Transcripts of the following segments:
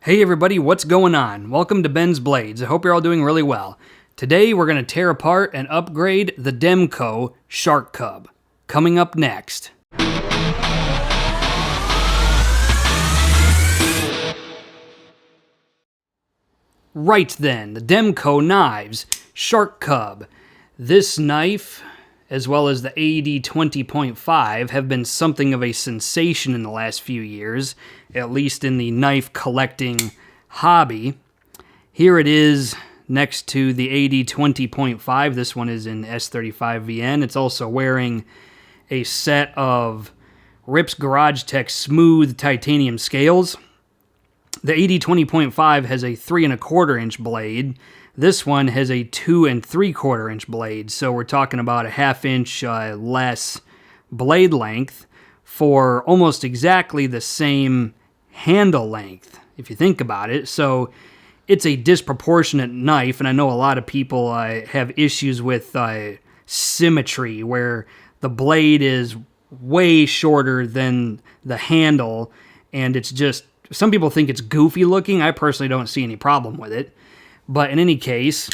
Hey everybody, what's going on? Welcome to Ben's Blades. I hope you're all doing really well. Today we're going to tear apart and upgrade the Demko Shark Cub. Coming up next. Right then, the Demko Knives Shark Cub. This knife, as well as the AD 20.5, have been something of a sensation in the last few years, at least in the knife collecting hobby. Here it is next to the AD 20.5. This one is in S35VN. It's also wearing a set of Rips Garage Tech smooth titanium scales. The AD 20.5 has a 3 1/4 inch blade. This one has a 2 3/4 inch blade, so we're talking about a 1/2 inch less blade length for almost exactly the same handle length, if you think about it. So it's a disproportionate knife, and I know a lot of people have issues with symmetry, where the blade is way shorter than the handle, and it's just, some people think it's goofy looking. I personally don't see any problem with it. But in any case,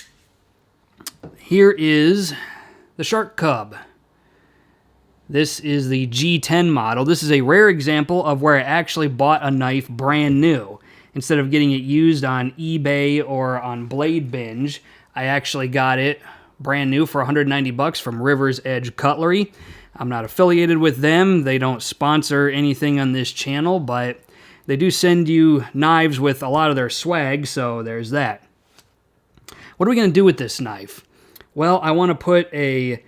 here is the Shark Cub. This is the G10 model. This is a rare example of where I actually bought a knife brand new. Instead of getting it used on eBay or on Blade Binge, I actually got it brand new for $190 from River's Edge Cutlery. I'm not affiliated with them. They don't sponsor anything on this channel, but they do send you knives with a lot of their swag, so there's that. What are we going to do with this knife? Well, I want to put a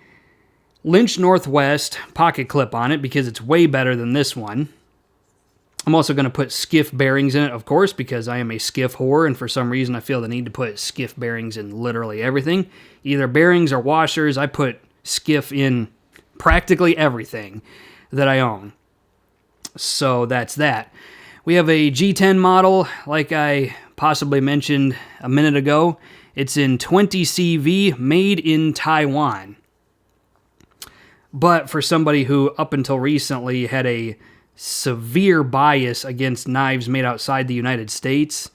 Lynch Northwest pocket clip on it because it's way better than this one. I'm also going to put Skiff Bearings in it, of course, because I am a Skiff whore, and for some reason I feel the need to put Skiff Bearings in literally everything. Either bearings or washers. I put Skiff in practically everything that I own. So that's that. We have a G10 model, like I possibly mentioned a minute ago. It's in 20CV, made in Taiwan. But for somebody who, up until recently, had a severe bias against knives made outside the United States,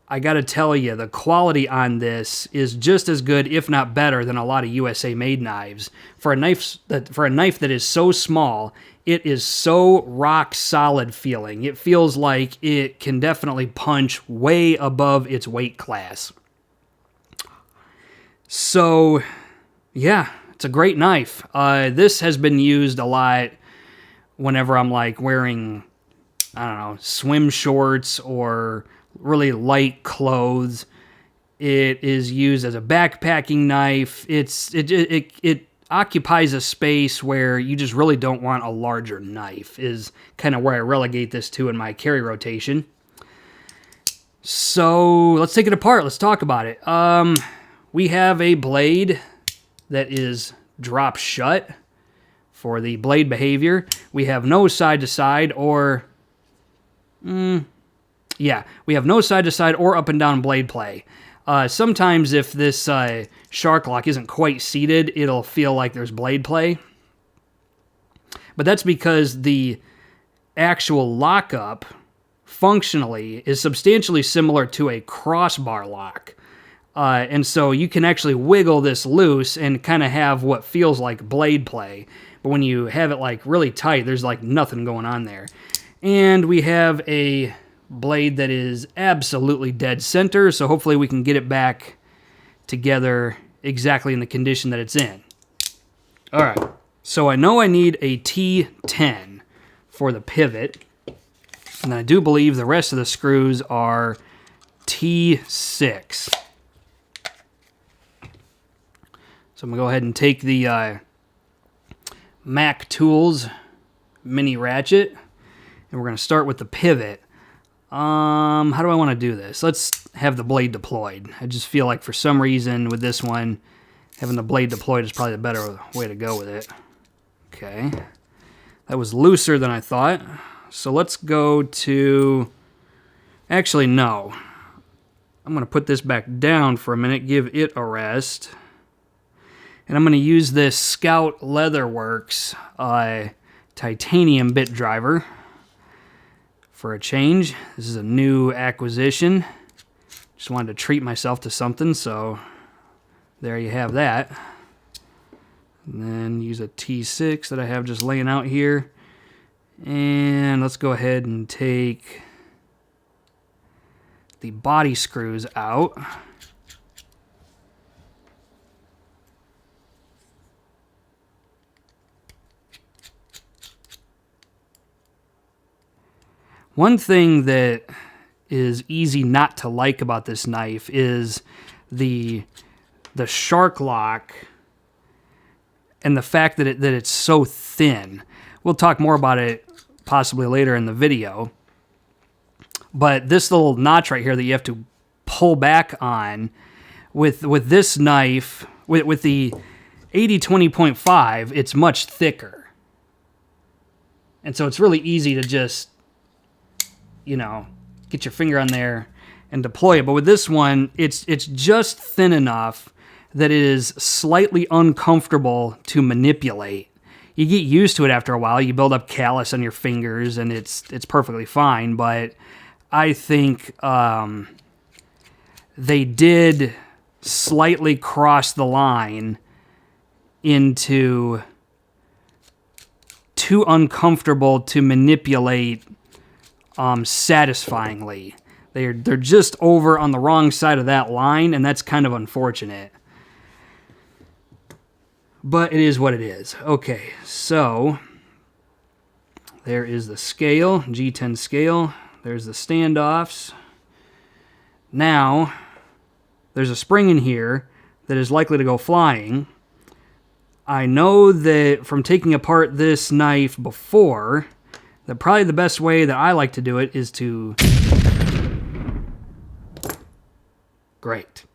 I gotta tell you, the quality on this is just as good, if not better, than a lot of USA-made knives. For a knife that is so small, it is so rock-solid feeling. It feels like it can definitely punch way above its weight class. So, yeah, it's a great knife. This has been used a lot whenever I'm like wearing, I don't know, swim shorts or really light clothes. It is used as a backpacking knife. It occupies a space where you just really don't want a larger knife, is kind of where I relegate this to in my carry rotation. So let's take it apart. Let's talk about it. We have a blade that is drop shut for the blade behavior. We have no side-to-side or... we have no side-to-side or up and down blade play. Sometimes if this shark lock isn't quite seated, it'll feel like there's blade play. But that's because the actual lockup, functionally, is substantially similar to a crossbar lock. And so you can actually wiggle this loose and kind of have what feels like blade play. But when you have it like really tight, there's like nothing going on there. And we have a blade that is absolutely dead center, so hopefully we can get it back together exactly in the condition that it's in. Alright, so I know I need a T10 for the pivot, and I do believe the rest of the screws are T6. So I'm going to go ahead and take the Mac Tools mini ratchet, and we're going to start with the pivot. How do I want to do this? Let's have the blade deployed. I just feel like for some reason with this one, having the blade deployed is probably the better way to go with it. Okay. That was looser than I thought. So let's go to... Actually, no. I'm going to put this back down for a minute, give it a rest. And I'm going to use this Scout Leatherworks titanium bit driver for a change. This is a new acquisition. Just wanted to treat myself to something, so there you have that. And then use a T6 that I have just laying out here. And let's go ahead and take the body screws out. One thing that is easy not to like about this knife is the shark lock and the fact that it's so thin. We'll talk more about it possibly later in the video. But this little notch right here that you have to pull back on with this knife, with the 80-20.5, it's much thicker. And so it's really easy to just, you know, get your finger on there and deploy it. But with this one, it's just thin enough that it is slightly uncomfortable to manipulate. You get used to it after a while. You build up callus on your fingers, and it's perfectly fine. But I think they did slightly cross the line into too uncomfortable to manipulate satisfyingly. They're just over on the wrong side of that line, and that's kind of unfortunate. But it is what it is. Okay, so there is the scale, G10 scale. There's the standoffs. Now, there's a spring in here that is likely to go flying. I know that from taking apart this knife before, that probably the best way that I like to do it is to... Great.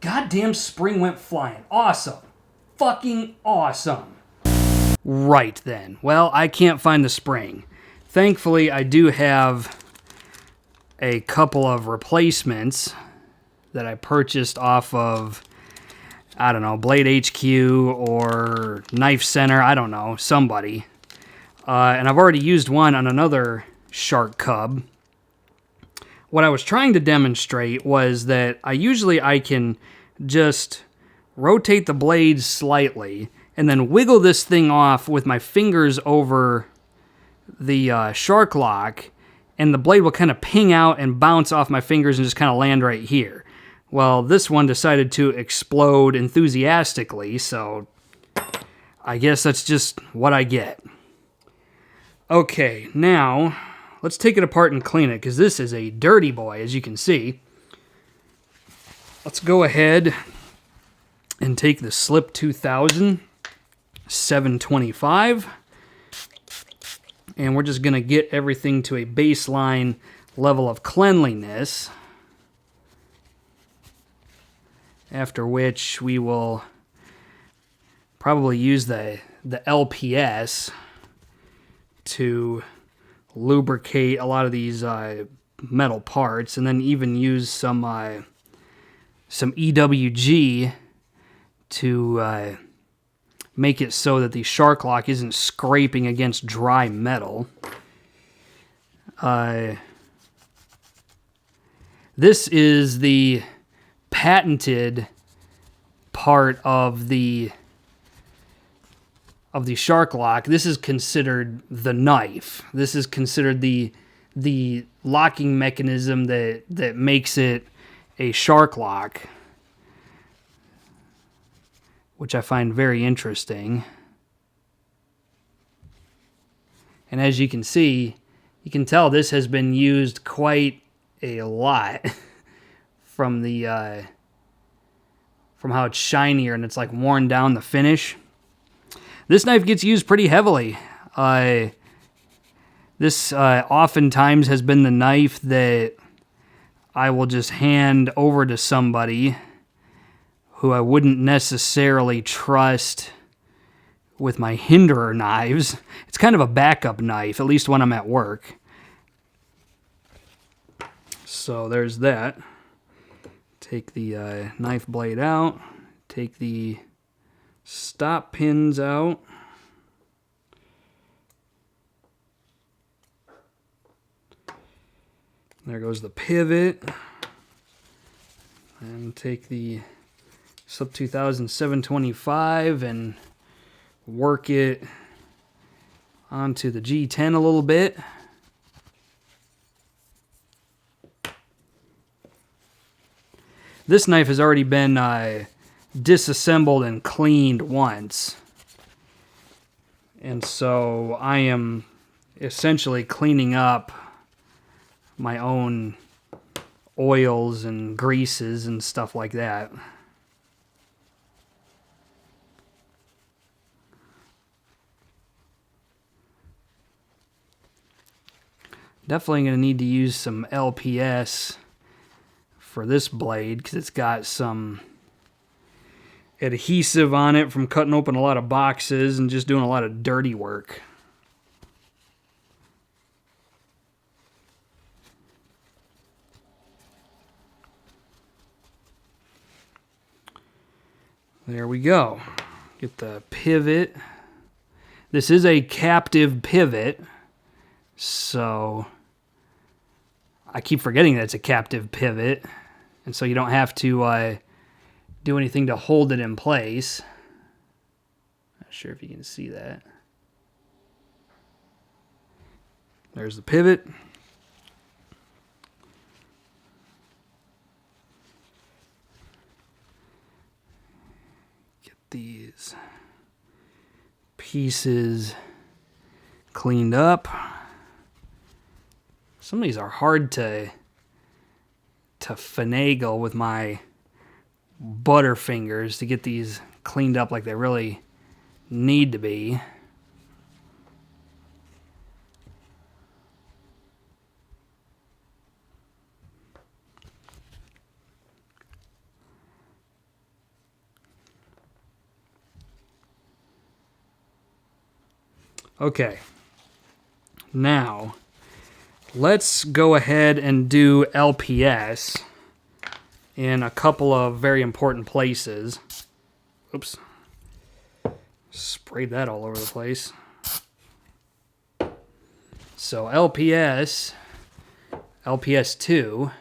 Goddamn spring went flying. Awesome. Fucking awesome. Right then. Well, I can't find the spring. Thankfully, I do have a couple of replacements that I purchased off of, I don't know, Blade HQ or Knife Center. I don't know, somebody. And I've already used one on another Shark Cub. What I was trying to demonstrate was that I can just rotate the blade slightly and then wiggle this thing off with my fingers over the shark lock, and the blade will kind of ping out and bounce off my fingers and just kind of land right here. Well, this one decided to explode enthusiastically, so I guess that's just what I get. Okay, now let's take it apart and clean it, because this is a dirty boy, as you can see. Let's go ahead and take the Slip 2000 725, and we're just going to get everything to a baseline level of cleanliness, after which we will probably use the LPS to lubricate a lot of these metal parts, and then even use some EWG to make it so that the shark lock isn't scraping against dry metal. This is the patented part of the shark lock. This is considered the knife. This is considered the locking mechanism that makes it a shark lock, which I find very interesting. And as you can see, you can tell this has been used quite a lot from how it's shinier and it's like worn down the finish. This knife gets used pretty heavily. This oftentimes has been the knife that I will just hand over to somebody who I wouldn't necessarily trust with my Hinderer knives. It's kind of a backup knife, at least when I'm at work. So there's that. Take the knife blade out. Take the stop pins out. There goes the pivot. And take the Sub 2000 725 and work it onto the G10 a little bit. This knife has already been disassembled and cleaned once. And so I am essentially cleaning up my own oils and greases and stuff like that. Definitely going to need to use some LPS for this blade because it's got some adhesive on it from cutting open a lot of boxes and just doing a lot of dirty work. There we go. Get the pivot. This is a captive pivot, so I keep forgetting that it's a captive pivot, and so you don't have to do anything to hold it in place. Not sure if you can see that. There's the pivot. Get these pieces cleaned up. Some of these are hard to finagle with my butterfingers to get these cleaned up like they really need to be. Okay, now let's go ahead and do LPS in a couple of very important places. Oops. Sprayed that all over the place. So LPS2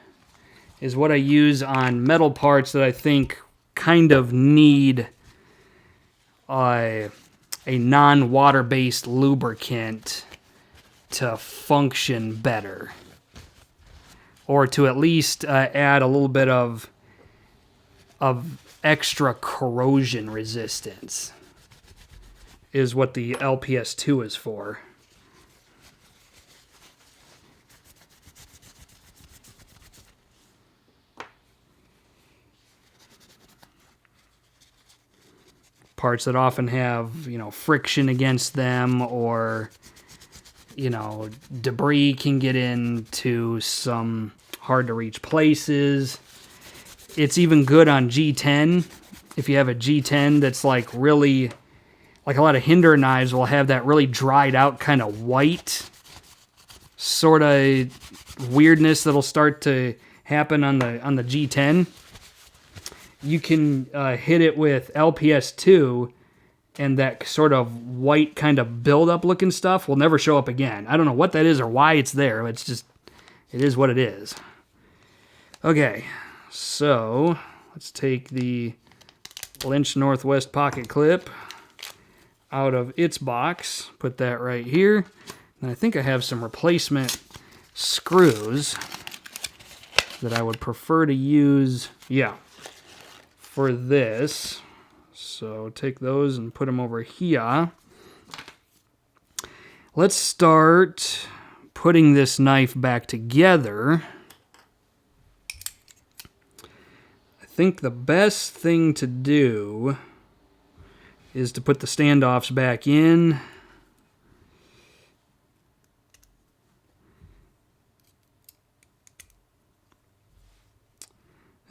is what I use on metal parts that I think kind of need a non-water-based lubricant to function better, or to at least add a little bit of extra corrosion resistance is what the LPS2 is for. Parts that often have, friction against them, or, debris can get into some hard to reach places. It's even good on G10. If you have a G10 that's like really, like a lot of Hinderer knives will have that really dried out kind of white sort of weirdness that'll start to happen on the G10. You can hit it with LPS2, and that sort of white kind of build-up looking stuff will never show up again. I don't know what that is or why it's there. It's just, it is what it is. Okay, so let's take the Lynch Northwest pocket clip out of its box. Put that right here. And I think I have some replacement screws that I would prefer to use. Yeah. For this, so take those and put them over here. Let's start putting this knife back together. I think the best thing to do is to put the standoffs back in.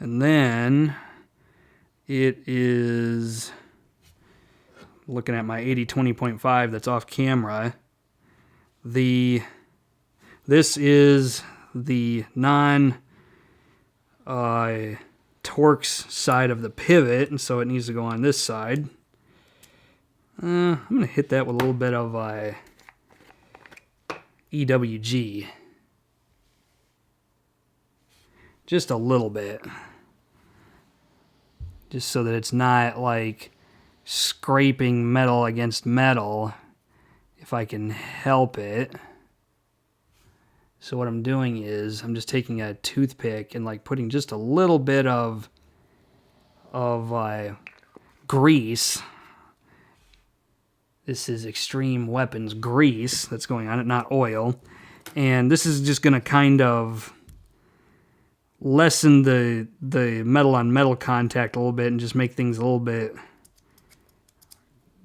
And then it is, looking at my 80-20.5 that's off camera, this is the non-Torx side of the pivot, and so it needs to go on this side. I'm going to hit that with a little bit of EWG. just a little bit. Just so that it's not like scraping metal against metal if I can help it. So what I'm doing is I'm just taking a toothpick and like putting just a little bit of grease. This is Extreme Weapons grease that's going on it, not oil. And this is just going to kind of lessen the metal on metal contact a little bit and just make things a little bit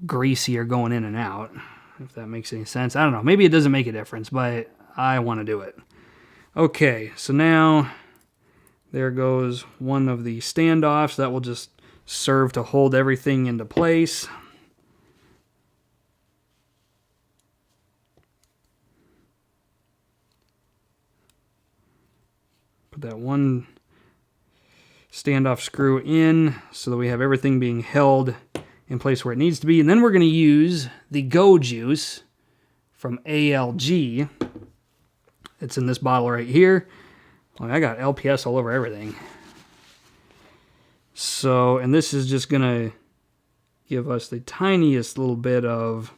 greasier going in and out, if that makes any sense. I don't know. Maybe it doesn't make a difference, but I want to do it. Okay, so now there goes one of the standoffs. That will just serve to hold everything into place. Put that one standoff screw in so that we have everything being held in place where it needs to be. And then we're going to use the Go Juice from ALG. It's in this bottle right here. Well, I got LPS all over everything. So, and this is just going to give us the tiniest little bit of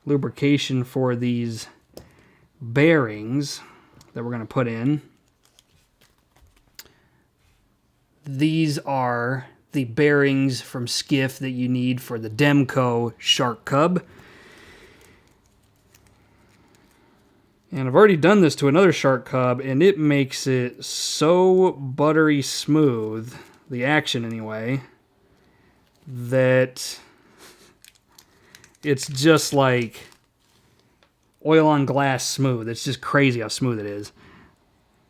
lubrication for these bearings that we're going to put in. These are the bearings from Skiff that you need for the Demko Shark Cub. And I've already done this to another Shark Cub, and it makes it so buttery smooth, the action anyway, that it's just like oil on glass smooth. It's just crazy how smooth it is.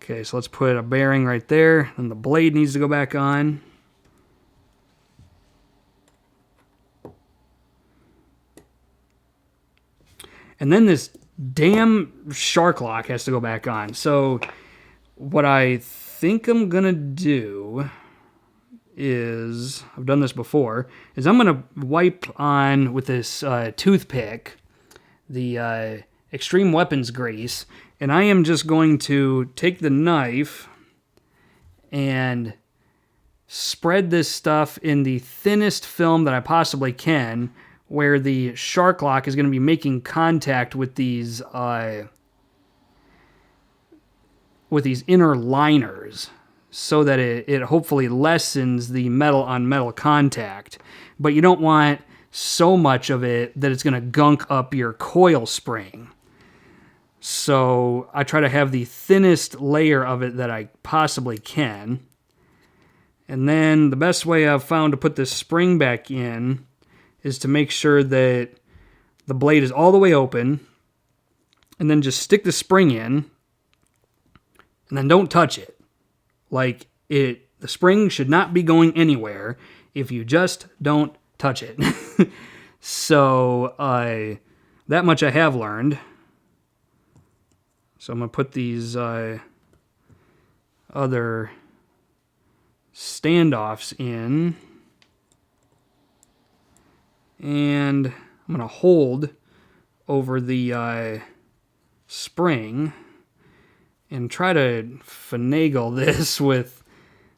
Okay, so let's put a bearing right there, and the blade needs to go back on. And then this damn shark lock has to go back on. So what I think I'm going to do is, I've done this before, is I'm going to wipe on with this toothpick the Extreme Weapons grease, and I am just going to take the knife and spread this stuff in the thinnest film that I possibly can, where the shark lock is going to be making contact with these inner liners, so that it hopefully lessens the metal on metal contact. But you don't want so much of it that it's going to gunk up your coil spring. So I try to have the thinnest layer of it that I possibly can. And then the best way I've found to put this spring back in is to make sure that the blade is all the way open, and then just stick the spring in, and then don't touch it. Like, the spring should not be going anywhere if you just don't touch it. So, that much I have learned. So I'm going to put these other standoffs in. And I'm going to hold over the spring and try to finagle this with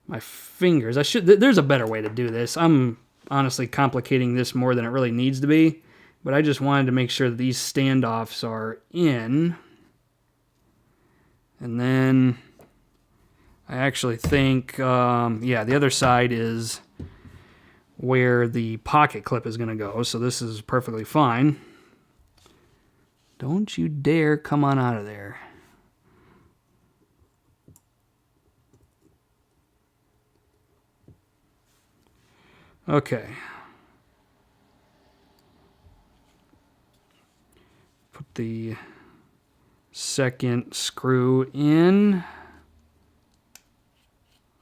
my fingers. There's a better way to do this. I'm honestly complicating this more than it really needs to be, but I just wanted to make sure that these standoffs are in. And then I actually think, yeah, the other side is where the pocket clip is going to go, so this is perfectly fine. Don't you dare come on out of there. Okay. Put the second screw in.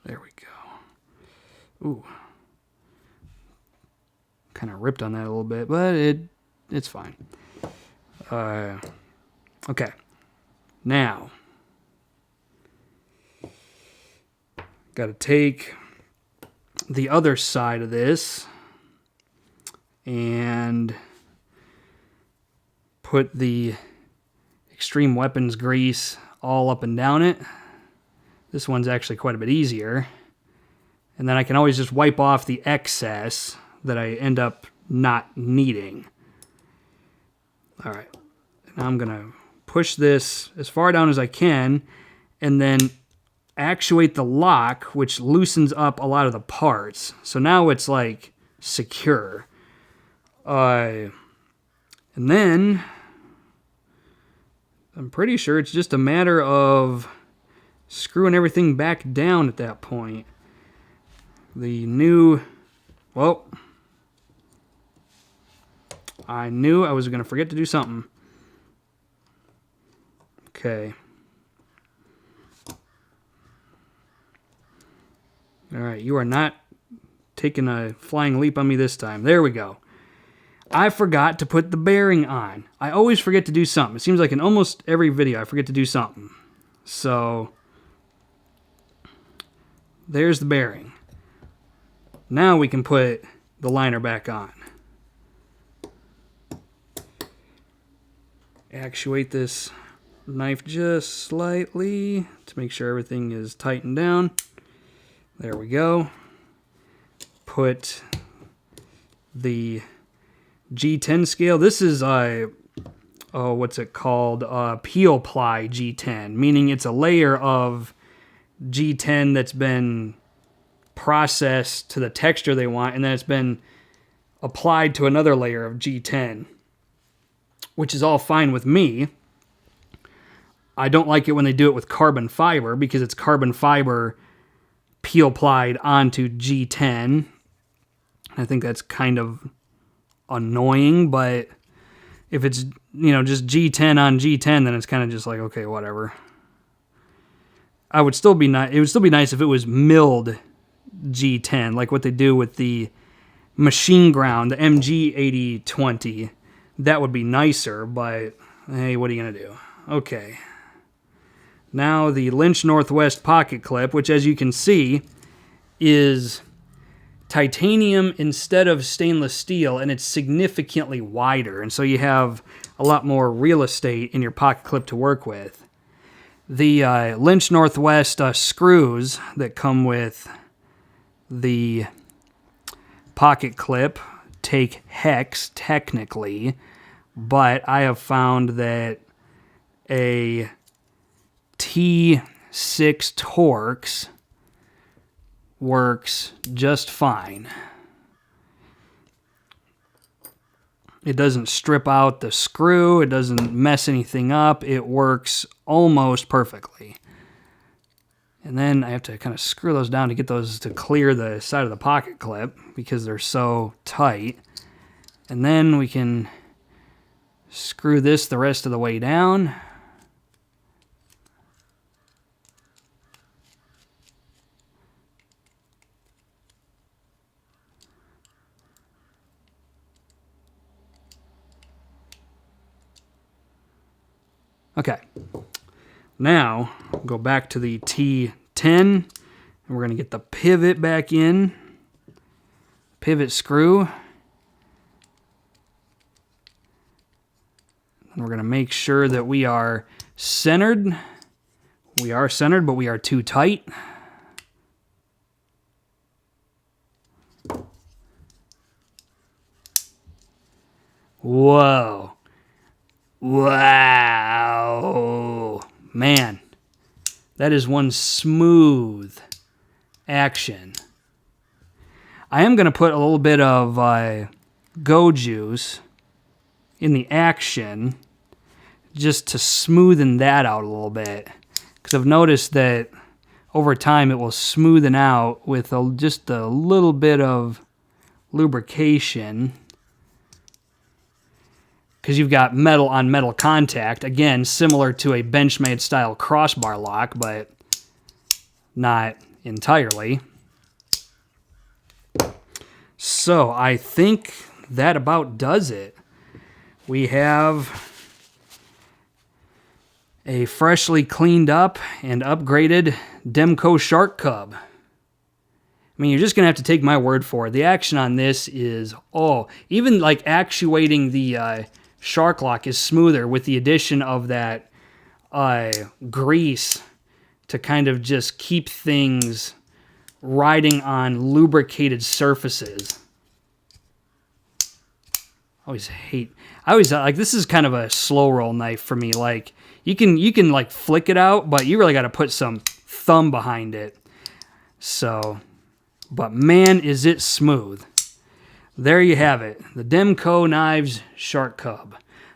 There we go. Ooh. Kind of ripped on that a little bit, but it's fine. Okay. Now, got to take the other side of this and put the Extreme Weapons grease all up and down it. This one's actually quite a bit easier. And then I can always just wipe off the excess that I end up not needing. All right. Now I'm going to push this as far down as I can and then actuate the lock, which loosens up a lot of the parts. So now it's like secure. And then I'm pretty sure it's just a matter of screwing everything back down at that point. The new, well, I knew I was going to forget to do something. Okay. All right, you are not taking a flying leap on me this time. There we go. I forgot to put the bearing on. I always forget to do something. It seems like in almost every video I forget to do something. So, there's the bearing. Now we can put the liner back on. Actuate this knife just slightly to make sure everything is tightened down. There we go. Put the G10 scale. This is what's it called? Peel ply G10, meaning it's a layer of G10 that's been processed to the texture they want, and then it's been applied to another layer of G10, which is all fine with me. I don't like it when they do it with carbon fiber because it's carbon fiber peel plied onto G10. I think that's kind of annoying, but if it's, just G10 on G10, then it's kind of just like, okay, whatever. It would still be nice if it was milled G10, like what they do with the machine ground, the MG 8020. That would be nicer, but hey, what are you going to do? Okay. Now the Lynch Northwest pocket clip, which as you can see is titanium instead of stainless steel, and it's significantly wider, and so you have a lot more real estate in your pocket clip to work with. The Lynch Northwest screws that come with the pocket clip take hex technically, but I have found that a T6 Torx works just fine. It doesn't strip out the screw, it doesn't mess anything up, it works almost perfectly. And then I have to kind of screw those down to get those to clear the side of the pocket clip because they're so tight. And then we can screw this the rest of the way down. Okay. Now, go back to the T10, and we're going to get the pivot back in. Pivot screw. And we're going to make sure that we are centered. We are centered, but we are too tight. Whoa. Wow. Man, that is one smooth action. I am going to put a little bit of Go Juice in the action just to smoothen that out a little bit. Because I've noticed that over time it will smoothen out with just a little bit of lubrication. Because you've got metal on metal contact, again, similar to a Benchmade style crossbar lock, but not entirely. So I think that about does it. We have a freshly cleaned up and upgraded Demko Shark Cub. I mean, you're just going to have to take my word for it. The action on this is, even like actuating the shark lock is smoother with the addition of that grease to kind of just keep things riding on lubricated surfaces. I always like, this is kind of a slow roll knife for me. Like, you can like flick it out, but you really got to put some thumb behind it. So, but man, is it smooth. There you have it. The Demko Knives Shark Cub.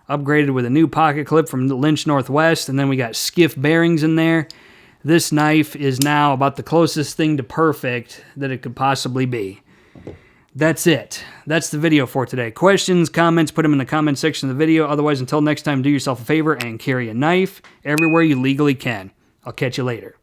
Upgraded with a new pocket clip from Lynch Northwest, and then we got Skiff Bearings in there. This knife is now about the closest thing to perfect that it could possibly be. That's it. That's the video for today. Questions, comments, put them in the comment section of the video. Otherwise, until next time, do yourself a favor and carry a knife everywhere you legally can. I'll catch you later.